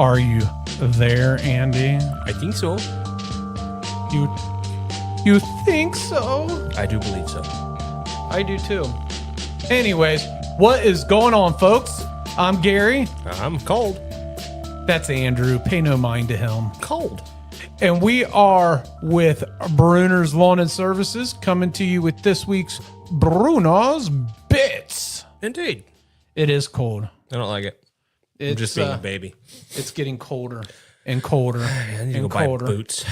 Are you there, Andy? I think so. You think so? I do believe so. I do too. Anyways, what is going on, folks? I'm Gary. I'm cold. That's Andrew. Pay no mind to him. Cold. And we are with Brunner's Lawn and Services, coming to you with this week's Brunner's Bits. Indeed. It is cold. I don't like it. It's I'm just being a baby. It's getting colder and colder I need to and go colder. buy boots.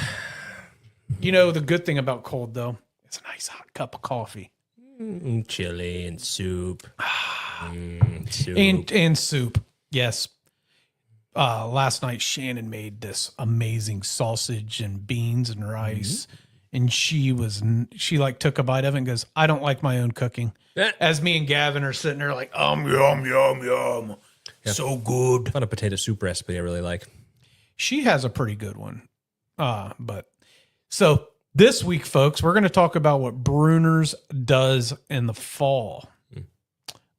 You know, the good thing about cold, though, it's a nice hot cup of coffee. Chili and soup. Soup. And soup. Yes. Last night, Shannon made this amazing sausage and beans and rice. And she took a bite of it and goes, I don't like my own cooking. As me and Gavin are sitting there like, yum, yum, yum. Yeah. So good. Found a potato soup recipe I really like. She has a pretty good one. So this week, folks, we're going to talk about what Brunner's does in the fall,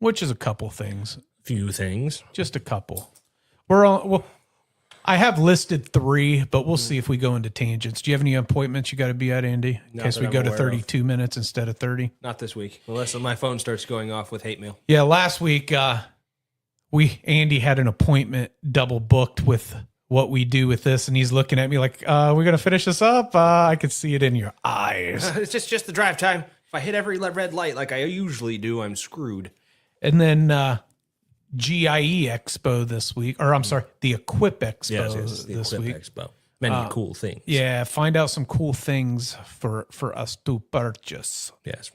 which is a couple things. Few things. Just a couple. I have listed 3, but we'll see if we go into tangents. Do you have any appointments you got to be at, Andy? In case we go to 32 minutes instead of 30? Not this week, unless my phone starts going off with hate mail. Yeah, last week, Andy had an appointment double booked with what we do with this, and he's looking at me like, we're going to finish this up? I could see it in your eyes. It's just the drive time. If I hit every red light like I usually do, I'm screwed. And then GIE Expo this week, or I'm sorry, the Equip Expo Yes, the this Equip week. Expo. Many cool things. Yeah, find out some cool things for us to purchase. Yes.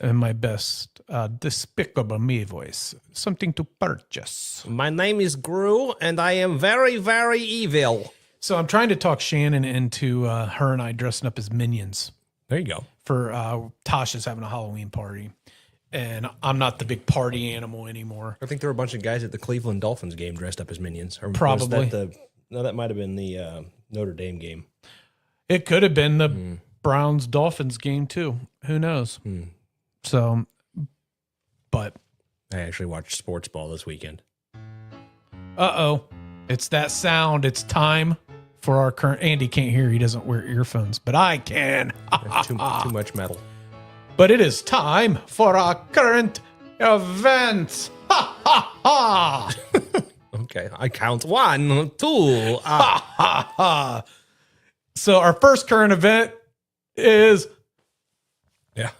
In my best despicable me voice, something to purchase. My name is Gru, and I am very, very evil. So I'm trying to talk Shannon into her and I dressing up as minions. There you go. For Tasha's having a Halloween party. And I'm not the big party animal anymore. I think there were a bunch of guys at the Cleveland Dolphins game dressed up as minions. Or Probably. That might have been the Notre Dame game. It could have been the Browns Dolphins game too. Who knows? So, but I actually watched sports ball this weekend. It's that sound. It's time for our current. Andy can't hear. He doesn't wear earphones, but I can. Too much metal. But it is time for our current events. Ha ha ha! Okay, I count 1, 2. Ha ha ha! So our first current event is Yeah.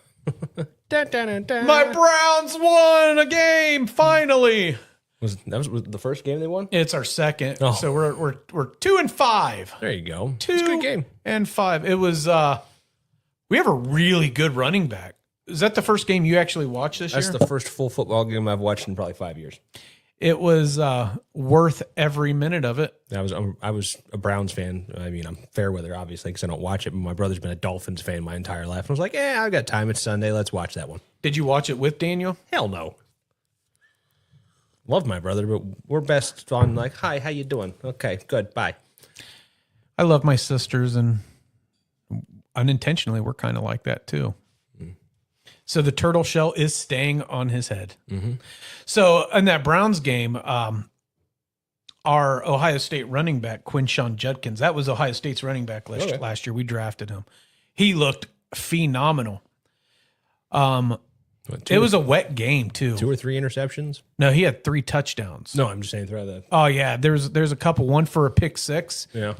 my Browns won a game finally. That was the first game they won? It's our second, Oh. so we're 2-5. There you go. 2 It's a good game. and 5. It was. We have a really good running back. Is that the first game you actually watched this year? That's the first full football game I've watched in probably 5 years. It was worth every minute of it. I was a Browns fan. I mean, I'm fair weather, obviously, because I don't watch it. But my brother's been a Dolphins fan my entire life. I was like, yeah, I've got time. It's Sunday. Let's watch that one. Did you watch it with Daniel? Hell no. Love my brother, but we're best on like, hi, how you doing? Okay, good, bye. I love my sisters, and unintentionally, we're kind of like that too. So the turtle shell is staying on his head. So in that Browns game, our Ohio State running back, Quinshon Judkins, that was Ohio State's running back last year. We drafted him. He looked phenomenal. It was a wet game too. 2 or 3 interceptions? No, he had 3 touchdowns. No, I'm just saying throughout the. Oh yeah, there's a couple. One for a pick 6. Yeah.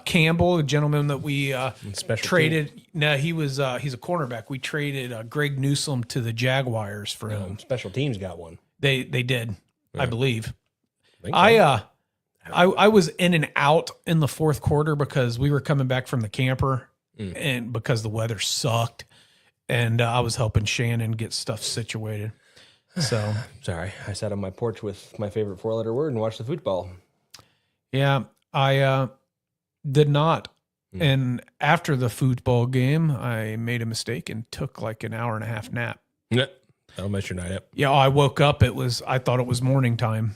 Campbell, a gentleman that we special traded. No, he's a cornerback. We traded Greg Newsome to the Jaguars for him. Special teams got one. They did, I believe. I I was in and out in the fourth quarter because we were coming back from the camper and because the weather sucked. And I was helping Shannon get stuff situated. So Sorry, I sat on my porch with my favorite 4-letter word and watched the football. yeah, I did not. And after the football game, I made a mistake and took like an hour and a half nap. Yeah, that'll mess your night up. Yeah, I woke up. I thought it was morning time.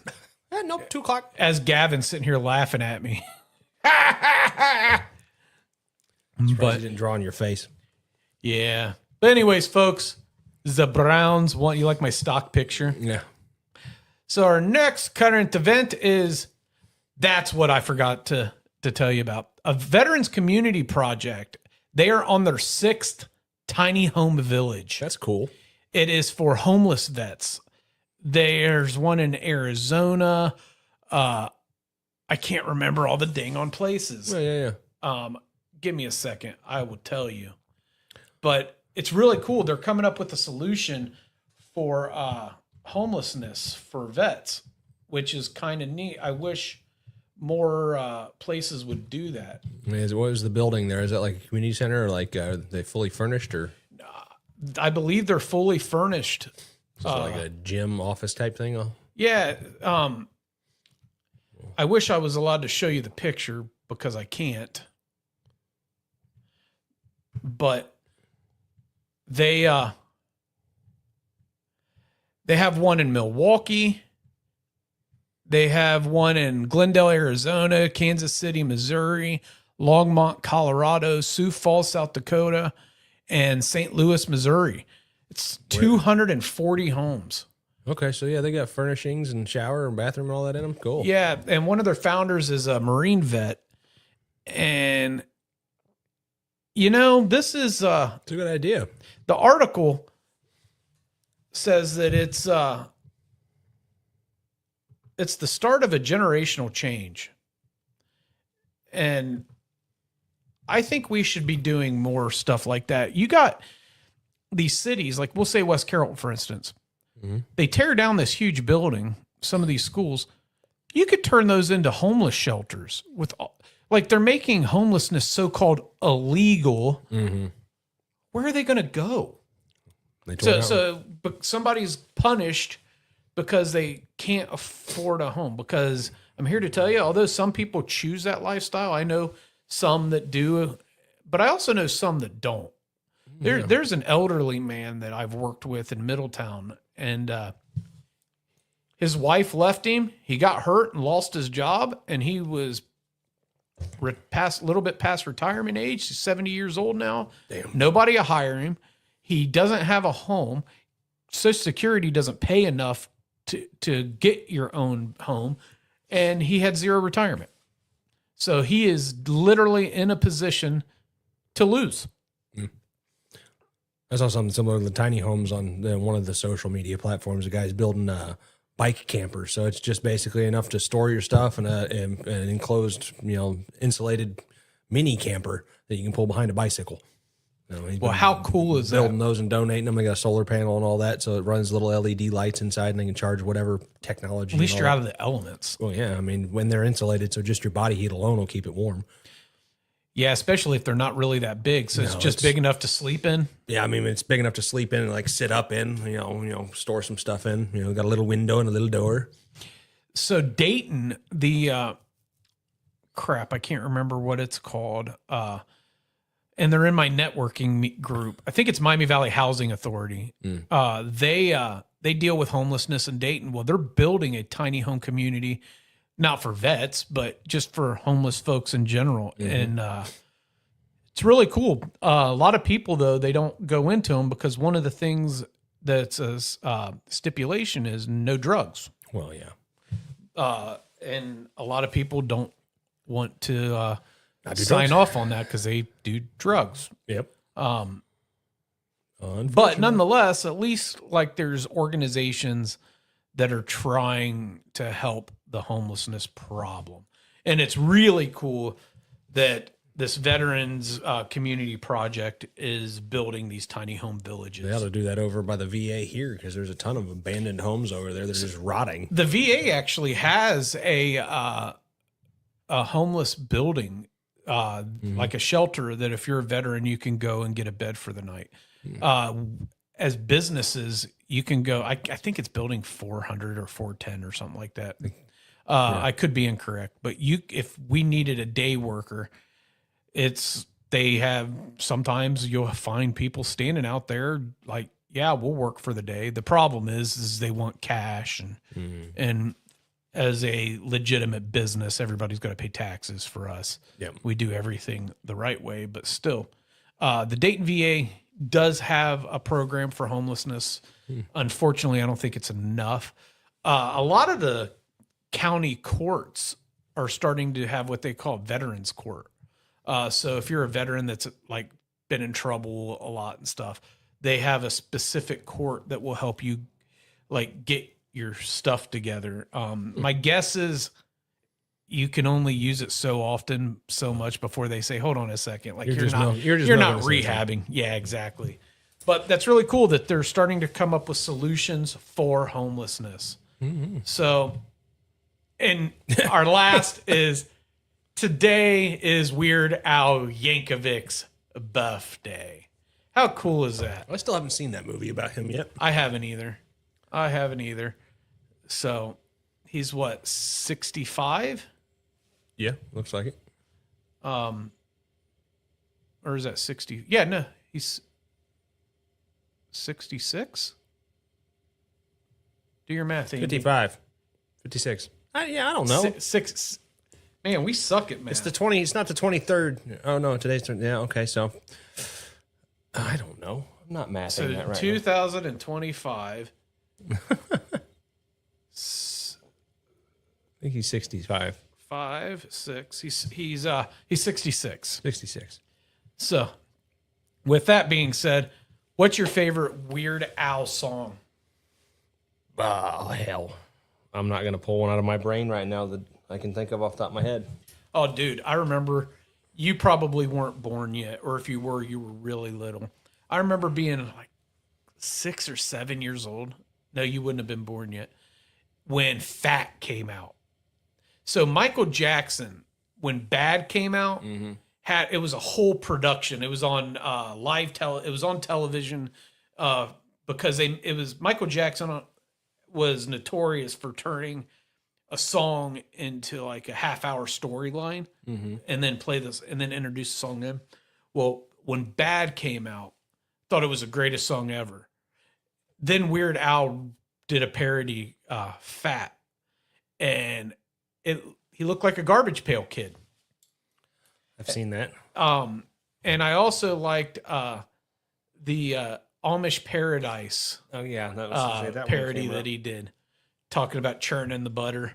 Nope, 2 o'clock. As Gavin's sitting here laughing at me. But didn't draw on your face. Yeah. But anyways, folks, the Browns want you like my stock picture. Yeah. So our next current event is That's what I forgot to tell you about. A Veterans Community Project. They are on their 6th tiny home village. That's cool. It is for homeless vets. There's one in Arizona. I can't remember all the dang on places. Yeah. Give me a second. I will tell you. But it's really cool. They're coming up with a solution for homelessness for vets, which is kind of neat. I wish more places would do that. What is the building there? Is that like a community center, or like are they fully furnished, or? I believe they're fully furnished. So like a gym office type thing? Yeah. I wish I was allowed to show you the picture because I can't. But they have one in Milwaukee. They have one in Glendale, Arizona, Kansas City, Missouri, Longmont, Colorado, Sioux Falls, South Dakota, and St. Louis, Missouri. It's 240 homes. Okay, so yeah, they got furnishings and shower and bathroom and all that in them. Cool. Yeah, and one of their founders is a Marine vet. And, this is... it's a good idea. The article says that it's the start of a generational change. And I think we should be doing more stuff like that. You got these cities, like we'll say West Carrollton, for instance. Mm-hmm. They tear down this huge building, some of these schools. You could turn those into homeless shelters like they're making homelessness so-called illegal. Mm-hmm. Where are they going to go? But somebody's punished because they can't afford a home. Because I'm here to tell you, although some people choose that lifestyle, I know some that do, but I also know some that don't. There's an elderly man that I've worked with in Middletown, and his wife left him. He got hurt and lost his job, and he was a little bit past retirement age. He's 70 years old now. Damn. Nobody will hire him. He doesn't have a home. Social Security doesn't pay enough to get your own home, and he had zero retirement. So he is literally in a position to lose. I saw something similar to the tiny homes on one of the social media platforms. The guy's building a bike camper, so it's just basically enough to store your stuff in an enclosed, insulated mini camper that you can pull behind a bicycle. Well, how cool is building that? those and donating them. They got a solar panel and all that, so it runs little LED lights inside, and they can charge whatever technology. At least you're out of the elements. Well, yeah, when they're insulated, so just your body heat alone will keep it warm. Yeah, especially if they're not really that big. So it's just big enough to sleep in. Yeah, it's big enough to sleep in and like sit up in, store some stuff in. Got a little window and a little door. So Dayton, the I can't remember what it's called. And they're in my networking group. I think it's Miami Valley Housing Authority. They deal with homelessness in Dayton. Well, they're building a tiny home community, not for vets, but just for homeless folks in general. Mm-hmm. And it's really cool. A lot of people, though, they don't go into them because one of the things that's a stipulation is no drugs. Well, yeah. And a lot of people don't want to sign off on that because they do drugs. Yep. But nonetheless, at least like there's organizations that are trying to help the homelessness problem. And it's really cool that this veterans community project is building these tiny home villages. They ought to do that over by the VA here because there's a ton of abandoned homes over there. They're just rotting. The VA actually has a homeless building, like a shelter that if you're a veteran, you can go and get a bed for the night. As businesses, you can go, I think it's building 400 or 410 or something like that. I could be incorrect, but if we needed a day worker, sometimes you'll find people standing out there like, yeah, we'll work for the day. The problem is they want cash and as a legitimate business, everybody's got to pay taxes for us. Yep. We do everything the right way, but still, the Dayton VA does have a program for homelessness. Unfortunately, I don't think it's enough. A lot of the county courts are starting to have what they call veterans court. So if you're a veteran that's like been in trouble a lot and stuff, they have a specific court that will help you like get your stuff together. My guess is you can only use it so often, so much before they say, hold on a second. Like you're not rehabbing. Yeah, exactly. But that's really cool that they're starting to come up with solutions for homelessness. Mm-hmm. So, and our last is today is Weird Al Yankovic's birthday. How cool is that? I still haven't seen that movie about him yet. I haven't either. So he's what, 65? Yeah, looks like it. Or is that 60? Yeah, no, he's 66. Do your math, Andy. 55. 56. I don't know. Six. Man, we suck at math. It's the 20. It's not the 23rd. Oh no, today's. Yeah, okay. So I don't know. I'm not mathing that right 2025. I think he's 65. 5, 6. He's 66. 66. So, with that being said, what's your favorite Weird Al song? Oh hell, I'm not gonna pull one out of my brain right now that I can think of off the top of my head. Oh, dude, I remember you probably weren't born yet, or if you were really little. I remember being like 6 or 7 years old. No, you wouldn't have been born yet when Fat came out. So Michael Jackson, when Bad came out, it was a whole production. It was on it was on television because it was Michael Jackson was notorious for turning a song into like a half-hour storyline and then play this and then introduce the song in. Well, when Bad came out, thought it was the greatest song ever. Then Weird Al did a parody, Fat, and he looked like a Garbage Pail Kid. I've seen that. And I also liked the Amish Paradise. Oh yeah, that was that parody that he did, talking about churning the butter.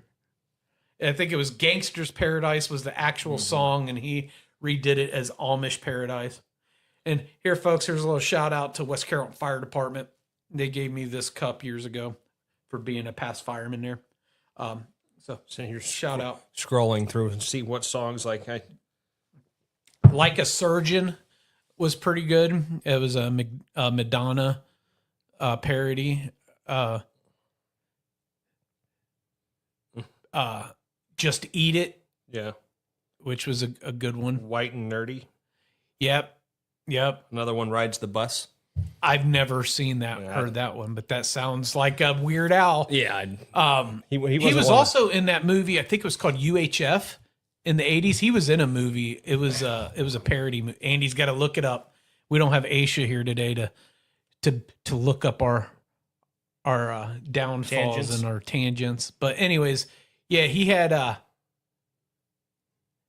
And I think it was Gangster's Paradise was the actual song, and he redid it as Amish Paradise. And here, folks, here's a little shout out to West Carrollton Fire Department. They gave me this cup years ago for being a past fireman there. So you're shout out. Scrolling through and see what songs like Like a Surgeon was pretty good. It was a Madonna parody. Just Eat It. Yeah. Which was a good one. White and Nerdy. Yep. Another one, Rides the Bus. I've never seen that, heard that one, but that sounds like a Weird Al. Yeah. He was also in that movie. I think it was called UHF in the 80s. He was in a movie. It was a parody movie. Andy's got to look it up. We don't have Aisha here today to look up our downfalls tangents. And our tangents. But anyways, yeah, he had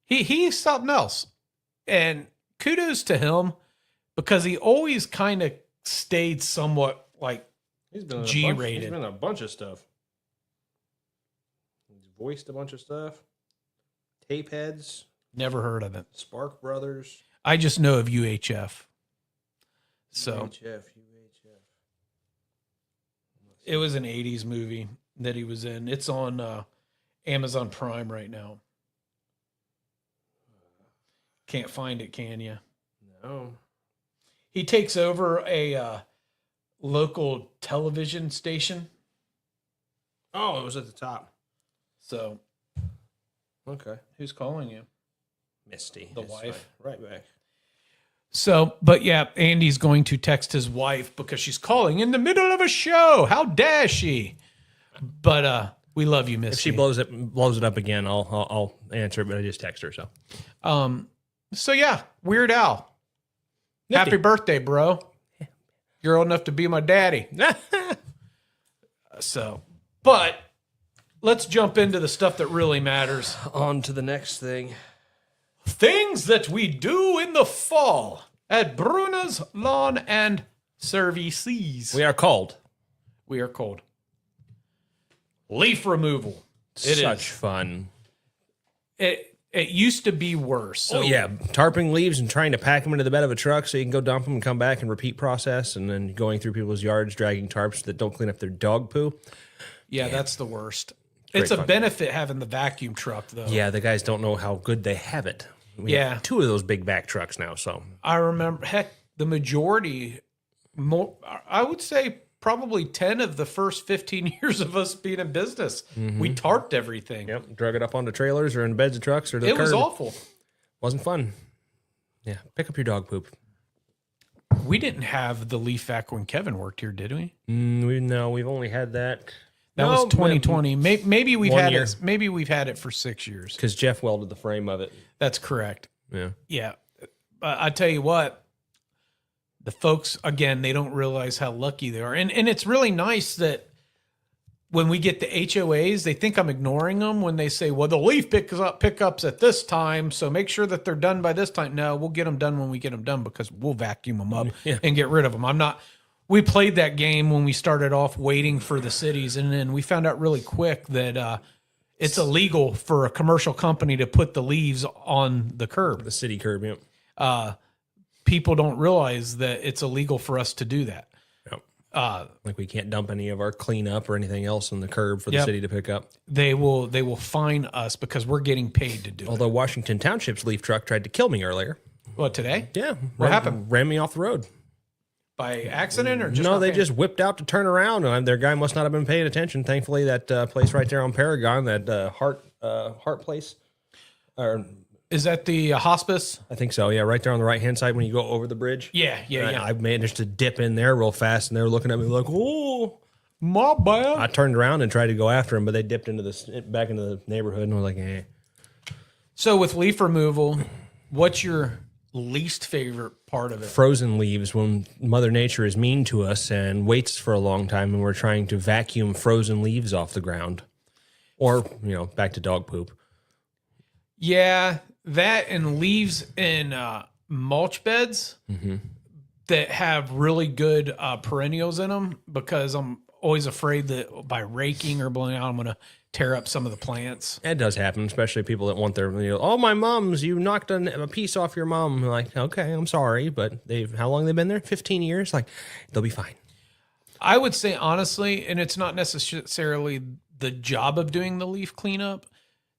he's something else. And kudos to him because he always kind of stayed somewhat like G-rated. He's been in a bunch of stuff. He's voiced a bunch of stuff. Tape Heads. Never heard of it. Spark Brothers. I just know of UHF. So UHF. it was an 80s movie that he was in. It's on Amazon Prime right now. Can't find it, can you? No. He takes over a local television station. Oh, it was at the top. So, okay. Who's calling you? Misty. The wife. Right back. So, but yeah, Andy's going to text his wife because she's calling in the middle of a show. How dare she? But we love you, Misty. If she blows it up again, I'll answer it, but I just text her. So yeah, Weird Al. Happy birthday, bro. You're old enough to be my daddy. But let's jump into the stuff that really matters. On to the next thing. Things that we do in the fall at Brunner's Lawn and Services. We are cold. Leaf removal. It Such is fun. It used to be worse. So tarping leaves and trying to pack them into the bed of a truck so you can go dump them and come back and repeat process, and then going through people's yards dragging tarps that don't clean up their dog poo. Yeah, that's the worst. It's a benefit having the vacuum truck, though. Yeah, the guys don't know how good they have it. We have 2 of those big back trucks now. So I remember, the majority, I would say probably 10 of the first 15 years of us being in business, we tarped everything. Yep, drug it up onto trailers or in beds of trucks or to the curb. It was awful. Wasn't fun. Yeah, pick up your dog poop. We didn't have the leaf vac when Kevin worked here, did we? No, we've only had that. That was 2020. Maybe we've had year. it. Maybe we've had it for 6 years. Because Jeff welded the frame of it. That's correct. Yeah. Yeah. I tell you what, the folks, again, they don't realize how lucky they are. And it's really nice that when we get the HOAs, they think I'm ignoring them when they say, well, the leaf pickups at this time, so make sure that they're done by this time. No, we'll get them done when we get them done because we'll vacuum them up and get rid of them. We played that game when we started off waiting for the cities, and then we found out really quick that it's illegal for a commercial company to put the leaves on the curb. The city curb, yep. People don't realize that it's illegal for us to do that. Yep. Like we can't dump any of our cleanup or anything else on the curb for the city to pick up. They will fine us because we're getting paid to do it. Although Washington Township's leaf truck tried to kill me earlier. What, today? Yeah. What happened? Ran me off the road. By accident or just no? They just whipped out to turn around, and their guy must not have been paying attention. Thankfully, that place right there on Paragon, that Heart place, or is that the hospice? I think so. Yeah, right there on the right hand side when you go over the bridge. Yeah. I managed to dip in there real fast, and they were looking at me like, "Oh, my bad." I turned around and tried to go after him, but they dipped back into the neighborhood, and I was like, "Eh." So with leaf removal, what's your least favorite part of it? Frozen leaves, when Mother Nature is mean to us and waits for a long time and we're trying to vacuum frozen leaves off the ground, or back to dog poop. Yeah, that and leaves in mulch beds that have really good perennials in them, because I'm always afraid that by raking or blowing out, I'm going to tear up some of the plants. It does happen, especially people that want their, oh, my mums, you knocked a piece off your mom. Like, okay, I'm sorry, but how long they been there? 15 years? Like, they'll be fine. I would say, honestly, and it's not necessarily the job of doing the leaf cleanup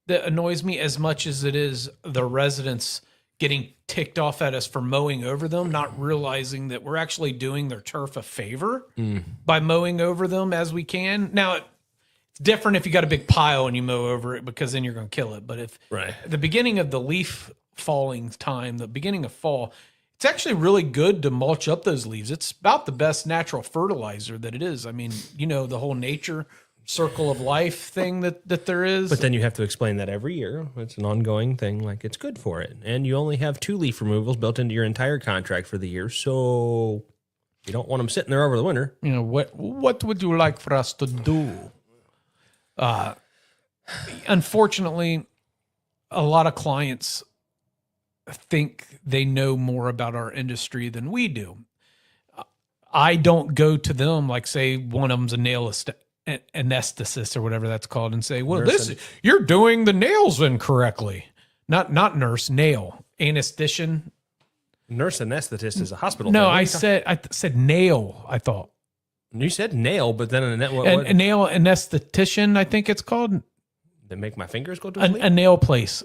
that annoys me as much as it is the residents getting ticked off at us for mowing over them, not realizing that we're actually doing their turf a favor by mowing over them as we can. Now, it's different if you got a big pile and you mow over it, because then you're going to kill it. But if the beginning of the leaf falling time, the beginning of fall, it's actually really good to mulch up those leaves. It's about the best natural fertilizer that it is. I mean, the whole nature circle of life thing that there is. But then you have to explain that every year. It's an ongoing thing. Like, it's good for it. And you only have 2 leaf removals built into your entire contract for the year. So you don't want them sitting there over the winter. What would you like for us to do? Unfortunately, a lot of clients think they know more about our industry than we do. I don't go to them like, say, one of them's a nail anesthetist or whatever that's called, and say, well, you're doing the nails incorrectly. Not nurse, nail. Anesthetician. Nurse anesthetist is a hospital. No, I said nail, I thought. You said nail, but then a nail anesthetician, I think it's called. They make my fingers go to sleep? A nail place.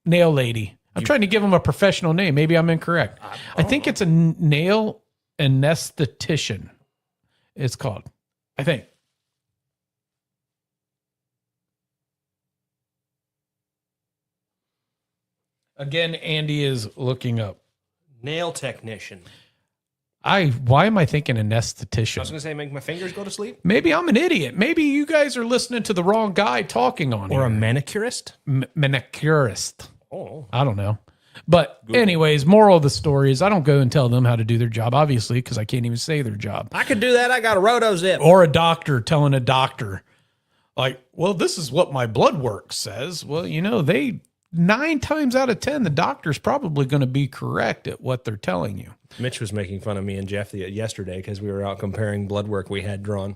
Nail lady. I'm trying to give them a professional name. Maybe I'm incorrect. I think it's a nail anesthetician. It's called, I think. Again, Andy is looking up. Nail technician. Why am I thinking anesthetician? I was going to say, make my fingers go to sleep. Maybe I'm an idiot. Maybe you guys are listening to the wrong guy talking on here. Or a manicurist? Manicurist. Oh. I don't know. But anyways, moral of the story is I don't go and tell them how to do their job, obviously, because I can't even say their job. I could do that. I got a roto-zip. Or a doctor telling a doctor, like, well, this is what my blood work says. Well, 9 times out of 10, the doctor's probably going to be correct at what they're telling you. Mitch was making fun of me and Jeff yesterday because we were out comparing blood work we had drawn.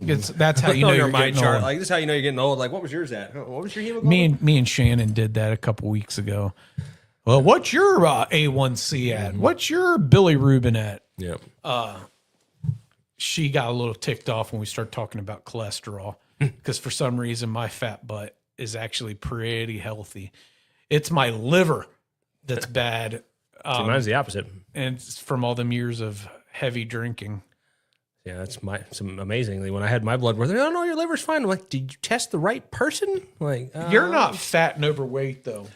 That's how you know you're mind getting chart. old. Like this is how you know you're getting old. Like what was yours at? What was your hemoglobin? Me and Shannon did that a couple weeks ago. Well, what's your A1C at? What's your bilirubin at? Yep. She got a little ticked off when we started talking about cholesterol because for some reason my fat butt is actually pretty healthy. It's my liver that's bad. See, mine's the opposite. And it's from all them years of heavy drinking. Yeah, that's amazingly when I had my blood work. Oh no, your liver's fine. I'm like, did you test the right person? Like, You're not fat and overweight though.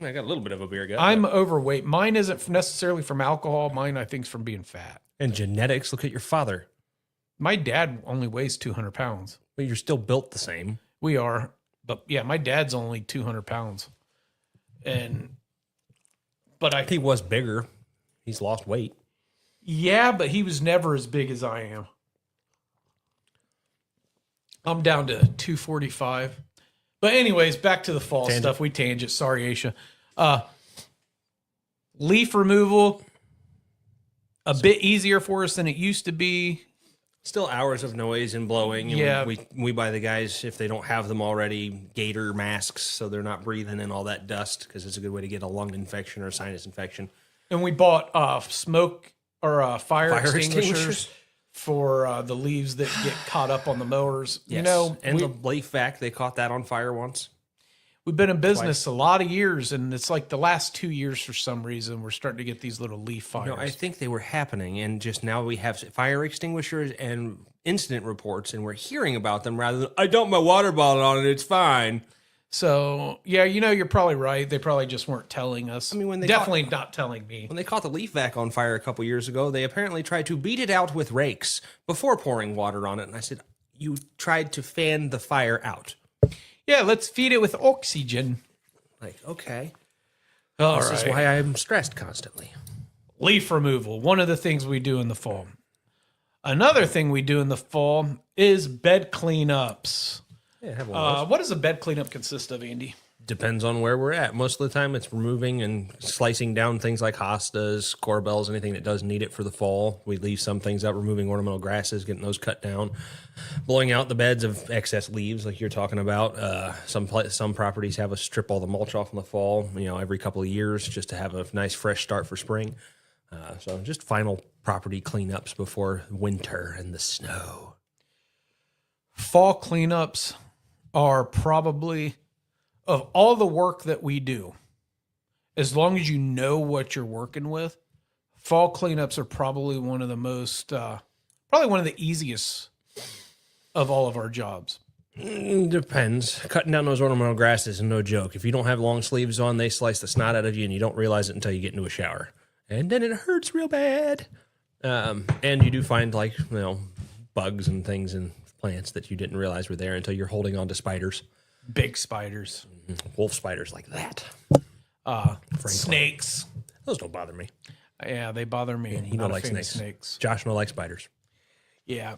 I got a little bit of a beer gut. I'm overweight. Mine isn't necessarily from alcohol. Mine, I think, is from being fat. And genetics. Look at your father. My dad only weighs 200 pounds. But you're still built the same. We are. But yeah, my dad's only 200 pounds. But he was bigger. He's lost weight. Yeah, but he was never as big as I am. I'm down to 245. But anyways, back to the fall stuff. We tangent. Sorry, Aisha. Leaf removal, a bit easier for us than it used to be. Still hours of noise and blowing. And Yeah. we buy the guys, if they don't have them already, gator masks so they're not breathing in all that dust because it's a good way to get a lung infection or a sinus infection. And we bought fire extinguishers for the leaves that get caught up on the mowers. Yes. You know, and the leaf vac, they caught that on fire once. We've been in business a lot of years, and it's like the last 2 years for some reason we're starting to get these little leaf fires. No, I think they were happening, and just now we have fire extinguishers and incident reports, and we're hearing about them rather than, I dumped my water bottle on it, it's fine. So, yeah, you know, you're probably right. They probably just weren't telling us. I mean, when they definitely not telling me. When they caught the leaf vac on fire a couple years ago, they apparently tried to beat it out with rakes before pouring water on it. And I said, you tried to fan the fire out. Yeah, let's feed it with oxygen. Like, okay. All this is why I'm stressed constantly. Leaf removal, one of the things we do in the fall. Another thing we do in the fall is bed cleanups. Yeah, have one of those. What does a bed cleanup consist of, Andy? Depends on where we're at. Most of the time, it's removing and slicing down things like hostas, corbels, anything that does need it for the fall. We leave some things out, removing ornamental grasses, getting those cut down, blowing out the beds of excess leaves, like you're talking about. Some properties have us strip all the mulch off in the fall, every couple of years, just to have a nice fresh start for spring. So just final property cleanups before winter and the snow. Fall cleanups are probably, of all the work that we do, as long as you know what you're working with, fall cleanups are probably one of the most, probably one of the easiest of all of our jobs. Depends. Cutting down those ornamental grasses is no joke. If you don't have long sleeves on, they slice the snot out of you and you don't realize it until you get into a shower. And then it hurts real bad. And you do find bugs and things and plants that you didn't realize were there until you're holding on to spiders. Big spiders. Wolf spiders like that. Snakes. Those don't bother me. Yeah, they bother me. He don't like snakes. Josh don't like spiders. Yeah.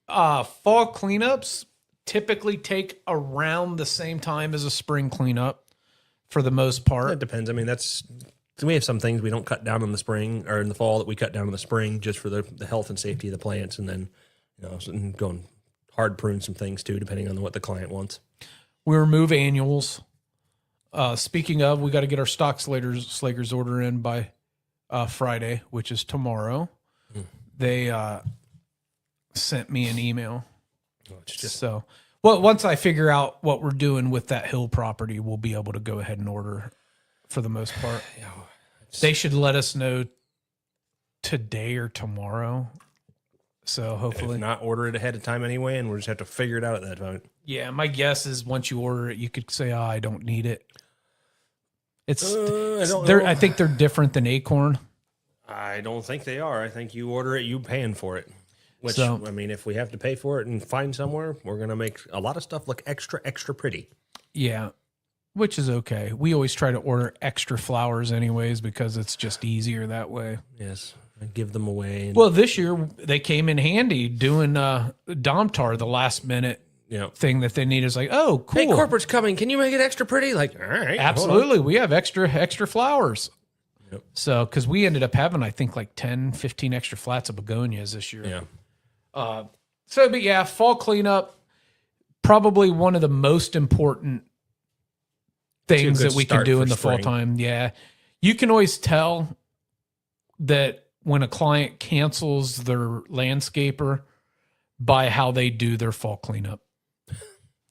Fall cleanups typically take around the same time as a spring cleanup for the most part. It depends. I mean, we have some things we don't cut down in the spring or in the fall that we cut down in the spring just for the health and safety of the plants, and then go and hard prune some things too, depending on what the client wants. We remove annuals. Speaking of, we got to get our stock Slagers order in by Friday, which is tomorrow. They sent me an email. Once I figure out what we're doing with that hill property, we'll be able to go ahead and order for the most part. They should let us know today or tomorrow. So hopefully not order it ahead of time anyway, and we'll just have to figure it out at that point. Yeah, my guess is once you order it, you could say, I don't need it. I think they're different than Acorn. I don't think they are. I think you order it, you paying for it. Which, if we have to pay for it and find somewhere, we're going to make a lot of stuff look extra, extra pretty. Yeah, which is okay. We always try to order extra flowers anyways because it's just easier that way. Yes. Give them away. Well, this year they came in handy doing Domtar, the last minute thing that they need is like, oh, cool. Hey, corporate's coming. Can you make it extra pretty? Like, all right. Absolutely. We have extra flowers. Yep. So, because we ended up having, I think, like 10, 15 extra flats of begonias this year. Yeah. So, but yeah, fall cleanup, probably one of the most important things good that we can start do for in the fall spring. time. Yeah. You can always tell that when a client cancels their landscaper by how they do their fall cleanup.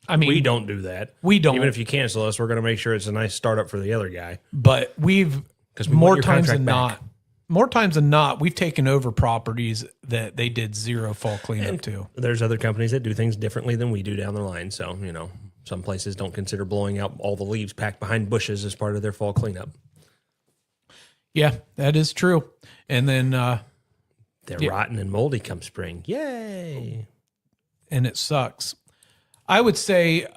I mean, We don't do that. we don't, Even if you cancel us, we're going to make sure it's a nice startup for the other guy. but we've Because we more want your times contract than back. not, more times than not, we've taken over properties that they did zero fall cleanup to. There's other companies that do things differently than we do down the line. So, some places don't consider blowing out all the leaves packed behind bushes as part of their fall cleanup. Yeah, that is true. And then, They're rotten and moldy come spring. Yay. and it sucks. I would say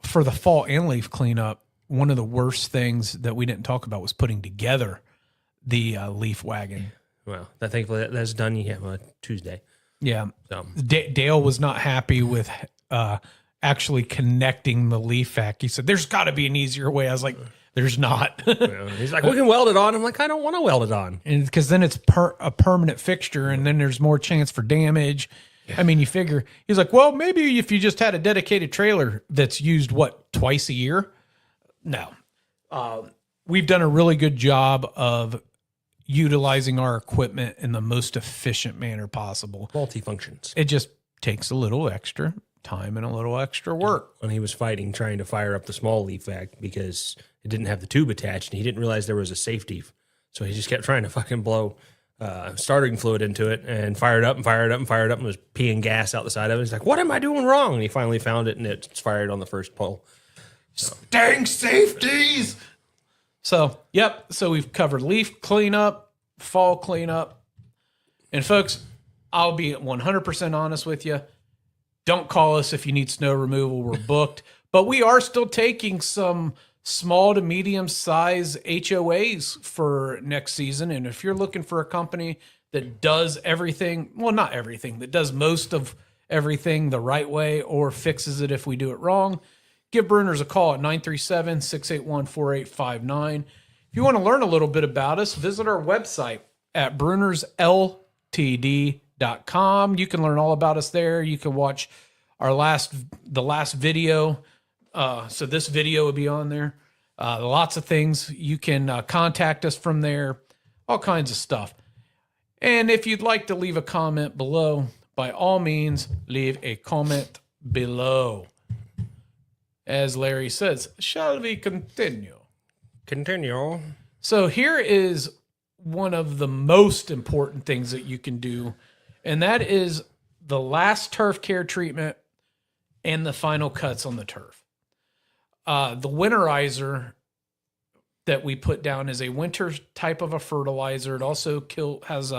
for the fall and leaf cleanup, one of the worst things that we didn't talk about was putting together the leaf wagon. Well, thankfully that's done. Tuesday. Yeah. So Dale was not happy with actually connecting the leaf vac. He said, there's got to be an easier way. I was like, there's not. he's like, we can weld it on. I'm like, I don't want to weld it on. And because then it's a permanent fixture and then there's more chance for damage. I mean, you figure, he's like, well, maybe if you just had a dedicated trailer that's used, twice a year? No. We've done a really good job of utilizing our equipment in the most efficient manner possible. Multi-functions. It just takes a little extra time and a little extra work. When he was fighting, trying to fire up the small leaf vac because it didn't have the tube attached and he didn't realize there was a safety. So he just kept trying to fucking blow starting fluid into it and fired up and was peeing gas out the side of it. He's like, what am I doing wrong? And he finally found it and it's fired on the first pull. Dang safeties. So, yep. So we've covered leaf cleanup, fall cleanup. And folks, I'll be 100% honest with you. Don't call us if you need snow removal. We're booked. But we are still taking some small to medium size HOAs for next season. And if you're looking for a company that does everything, well, not everything, that does most of everything the right way or fixes it if we do it wrong, give Brunner's a call at 937-681-4859. If you want to learn a little bit about us, visit our website at brunnersltd.com. You can learn all about us there. You can watch the last video. So this video will be on there. Lots of things. You can contact us from there, all kinds of stuff. And if you'd like to leave a comment below, by all means, leave a comment below. As Larry says, shall we continue? Continue. So here is one of the most important things that you can do, and that is the last turf care treatment and the final cuts on the turf. The winterizer that we put down is a winter type of a fertilizer. It also has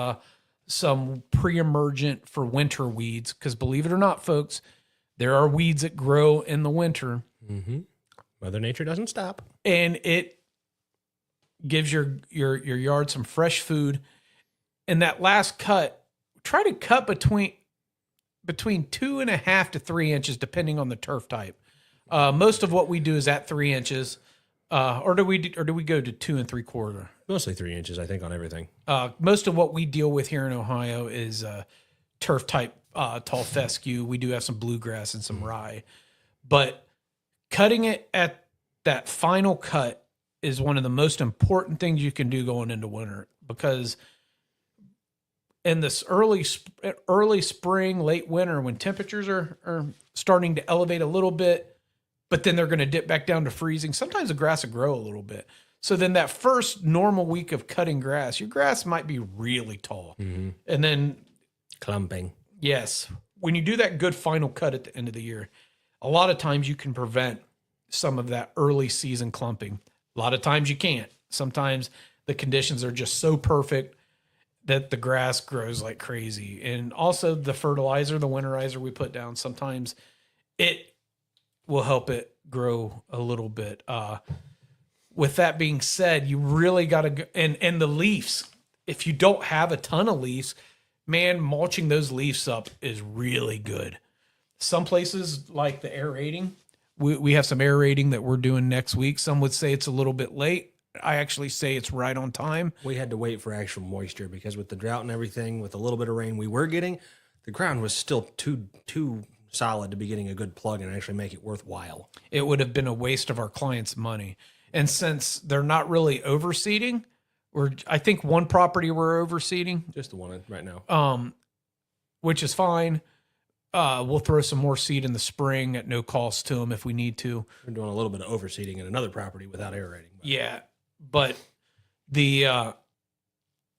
some pre-emergent for winter weeds, because believe it or not, folks, there are weeds that grow in the winter. Mm-hmm. Mother Nature doesn't stop. And it gives your yard some fresh food. And that last cut, try to cut between 2.5 to 3 inches, depending on the turf type. Most of what we do is at 3 inches, or do we go to 2 3/4? Mostly 3 inches, I think, on everything. Most of what we deal with here in Ohio is turf type tall fescue. We do have some bluegrass and some rye, but cutting it at that final cut is one of the most important things you can do going into winter, because in this early spring, late winter, when temperatures are starting to elevate a little bit, but then they're going to dip back down to freezing, sometimes the grass will grow a little bit. So then that first normal week of cutting grass, your grass might be really tall. Mm-hmm. And then clumping. Yes. When you do that good final cut at the end of the year, a lot of times you can prevent some of that early season clumping. A lot of times you can't. Sometimes the conditions are just so perfect that the grass grows like crazy. And also the fertilizer, the winterizer we put down, sometimes it will help it grow a little bit. With that being said, you really got to go, and the leaves, if you don't have a ton of leaves, man, mulching those leaves up is really good. Some places like the aerating, we have some aerating that we're doing next week. Some would say it's a little bit late. I actually say it's right on time. We had to wait for actual moisture because with the drought and everything, with a little bit of rain we were getting, the ground was still too solid to be getting a good plug and actually make it worthwhile. It would have been a waste of our clients' money. And since they're not really overseeding, I think one property we're overseeding, Just the one right now. which is fine. We'll throw some more seed in the spring at no cost to them if we need to. We're doing a little bit of overseeding in another property without aerating. Yeah, but the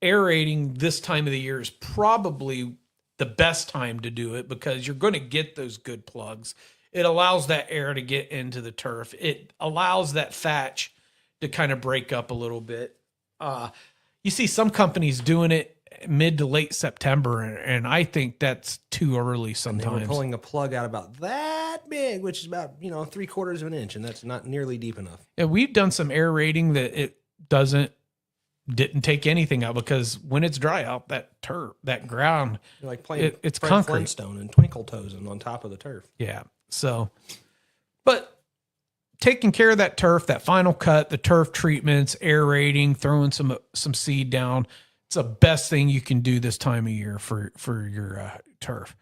aerating this time of the year is probably the best time to do it because you're going to get those good plugs. It allows that air to get into the turf. It allows that thatch to kind of break up a little bit. You see some companies doing it mid to late September, and I think that's too early And they sometimes. were pulling a plug out about that big, which is about 3/4 of an inch, and that's not nearly deep enough. Yeah, we've done some aerating that it didn't take anything out because when it's dry out, that turf, that ground, You're like playing it's Fred concrete. Flintstone and twinkle toes on top of the turf. Yeah. So, but taking care of that turf, that final cut, the turf treatments, aerating, throwing some seed down, it's the best thing you can do this time of year for your turf.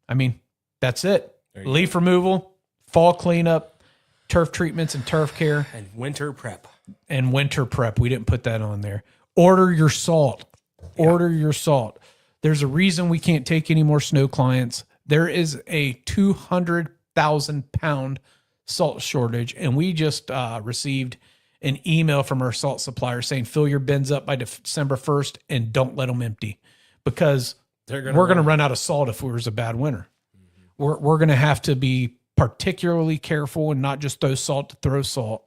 I mean, that's it. Leaf removal, fall cleanup, turf treatments and turf care. And winter prep. And winter prep. We didn't put that on there. Order your salt. Order your salt. There's a reason we can't take any more snow clients. There is a 200,000 pound salt shortage, and we just received an email from our salt supplier saying fill your bins up by December 1st and don't let them empty because we're going to run out of salt if it was a bad winter. We're going to have to be particularly careful and not just throw salt to throw salt.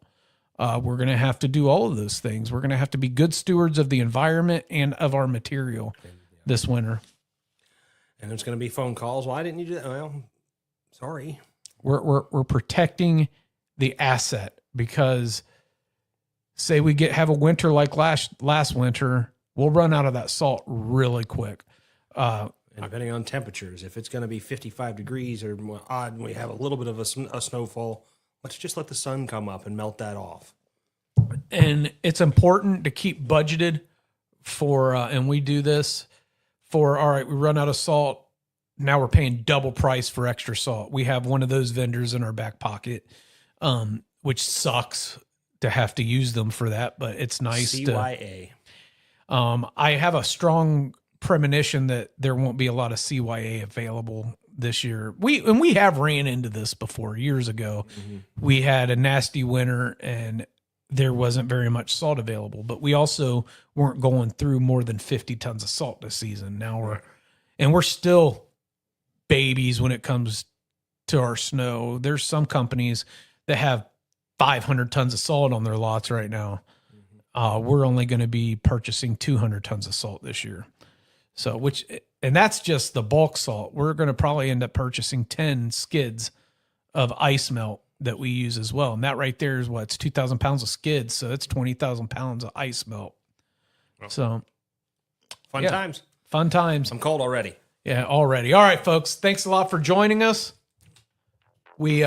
We're going to have to do all of those things. We're going to have to be good stewards of the environment and of our material this winter. And there's going to be phone calls. Why didn't you do that? Well, sorry. We're protecting the asset because say we have a winter like last winter, we'll run out of that salt really quick. And depending on temperatures, if it's going to be 55 degrees or more odd, and we have a little bit of a snowfall, let's just let the sun come up and melt that off. And it's important to keep budgeted for, and we do this for, all right, we run out of salt. Now we're paying double price for extra salt. We have one of those vendors in our back pocket, which sucks to have to use them for that, but it's nice CYA. I have a strong premonition that there won't be a lot of CYA available this year. We have ran into this before years ago. Mm-hmm. We had a nasty winter and there wasn't very much salt available, but we also weren't going through more than 50 tons of salt this season. Now we're still babies when it comes to our snow. There's some companies that have 500 tons of salt on their lots right now. We're only going to be purchasing 200 tons of salt this year. So, and that's just the bulk salt. We're going to probably end up purchasing 10 skids of ice melt that we use as well. And that right there is it's 2,000 pounds of skids. So it's 20,000 pounds of ice melt. Oh. So fun times. Fun times. I'm cold already. Yeah, already. All right, folks. Thanks a lot for joining us. We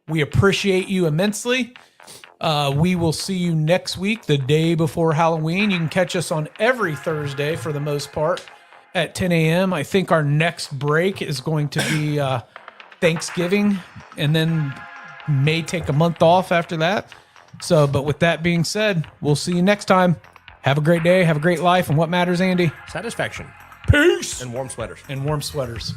appreciate you immensely. We will see you next week, the day before Halloween. You can catch us on every Thursday for the most part at 10 a.m. I think our next break is going to be Thanksgiving, and then may take a month off after that. So, but with that being said, we'll see you next time. Have a great day. Have a great life. And what matters, Andy? Satisfaction. Peace. And warm sweaters. And warm sweaters.